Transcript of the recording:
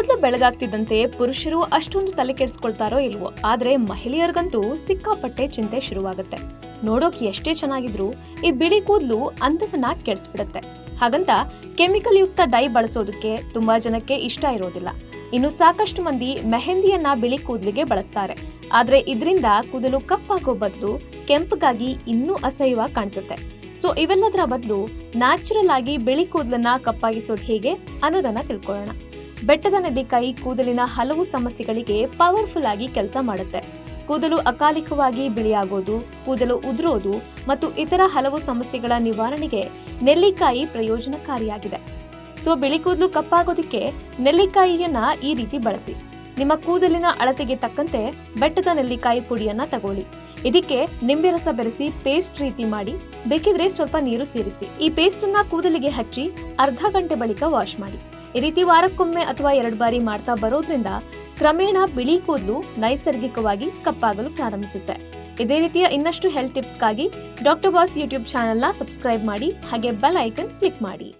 ಕೂದಲು ಬೆಳಗಾಗ್ತಿದ್ದಂತೆ ಪುರುಷರು ಅಷ್ಟೊಂದು ತಲೆ ಕೆಡಿಸ್ಕೊಳ್ತಾರೋ ಇಲ್ವೋ, ಆದ್ರೆ ಮಹಿಳೆಯರಿಗಂತೂ ಸಿಕ್ಕಾಪಟ್ಟೆ ಚಿಂತೆ ಶುರುವಾಗುತ್ತೆ. ನೋಡೋಕೆ ಎಷ್ಟೇ ಚೆನ್ನಾಗಿದ್ರು ಈ ಬಿಳಿ ಕೂದಲು ಅಂದವನ್ನ ಕೆಡಿಸ್ಬಿಡುತ್ತೆ. ಹಾಗಂತ ಕೆಮಿಕಲ್ ಯುಕ್ತ ಡೈ ಬಳಸೋದಕ್ಕೆ ತುಂಬಾ ಜನಕ್ಕೆ ಇಷ್ಟ ಇರೋದಿಲ್ಲ. ಇನ್ನು ಸಾಕಷ್ಟು ಮಂದಿ ಮೆಹಂದಿಯನ್ನ ಬಿಳಿ ಕೂದಲಿಗೆ ಬಳಸ್ತಾರೆ. ಆದ್ರೆ ಇದರಿಂದ ಕೂದಲು ಕಪ್ಪಾಗೋ ಬದಲು ಕೆಂಪಗಾಗಿ ಇನ್ನೂ ಅಸಹ್ಯವಾಗಿ ಕಾಣಿಸುತ್ತೆ. ಸೊ ಇವೆಲ್ಲದರ ಬದಲು ನ್ಯಾಚುರಲ್ ಆಗಿ ಬಿಳಿ ಕೂದಲನ್ನ ಕಪ್ಪಾಗಿಸೋದು ಹೇಗೆ ಅನ್ನೋದನ್ನ ತಿಳ್ಕೊಳ್ಳೋಣ. ಬೆಟ್ಟದ ನೆಲ್ಲಿಕಾಯಿ ಕೂದಲಿನ ಹಲವು ಸಮಸ್ಯೆಗಳಿಗೆ ಪವರ್ಫುಲ್ ಆಗಿ ಕೆಲಸ ಮಾಡುತ್ತೆ. ಕೂದಲು ಅಕಾಲಿಕವಾಗಿ ಬಿಳಿಯಾಗೋದು, ಕೂದಲು ಉದುರೋದು ಮತ್ತು ಇತರ ಹಲವು ಸಮಸ್ಯೆಗಳ ನಿವಾರಣೆಗೆ ನೆಲ್ಲಿಕಾಯಿ ಪ್ರಯೋಜನಕಾರಿಯಾಗಿದೆ. ಸೊ ಬಿಳಿ ಕೂದಲು ಕಪ್ಪಾಗೋದಕ್ಕೆ ನೆಲ್ಲಿಕಾಯಿಯನ್ನ ಈ ರೀತಿ ಬಳಸಿ. ನಿಮ್ಮ ಕೂದಲಿನ ಅಳತೆಗೆ ತಕ್ಕಂತೆ ಬೆಟ್ಟದ ನೆಲ್ಲಿಕಾಯಿ ಪುಡಿಯನ್ನ ತಗೊಳ್ಳಿ. ಇದಕ್ಕೆ ನಿಂಬೆ ರಸ ಬೆರೆಸಿ ಪೇಸ್ಟ್ ರೀತಿ ಮಾಡಿ, ಬೇಕಿದ್ರೆ ಸ್ವಲ್ಪ ನೀರು ಸೇರಿಸಿ. ಈ ಪೇಸ್ಟ್ ಅನ್ನ ಕೂದಲಿಗೆ ಹಚ್ಚಿ ಅರ್ಧ ಗಂಟೆ ಬಳಿಕ ವಾಶ್ ಮಾಡಿ. ಈ ರೀತಿ ವಾರಕ್ಕೊಮ್ಮೆ ಅಥವಾ 2 ಬಾರಿ ಮಾಡ್ತಾ ಬರೋದ್ರಿಂದ ಕ್ರಮೇಣ ಬಿಳಿ ಕೂದಲು ನೈಸರ್ಗಿಕವಾಗಿ ಕಪ್ಪಾಗಲು ಪ್ರಾರಂಭಿಸುತ್ತೆ. ಇದೇ ರೀತಿಯ ಇನ್ನಷ್ಟು ಹೆಲ್ತ್ ಟಿಪ್ಸ್ಗಾಗಿ ಡಾಕ್ಟರ್ ಬಾಸ್ ಯೂಟ್ಯೂಬ್ ಚಾನೆಲ್ನ ಸಬ್ಸ್ಕ್ರೈಬ್ ಮಾಡಿ, ಹಾಗೆ ಬೆಲ್ ಐಕನ್ ಕ್ಲಿಕ್ ಮಾಡಿ.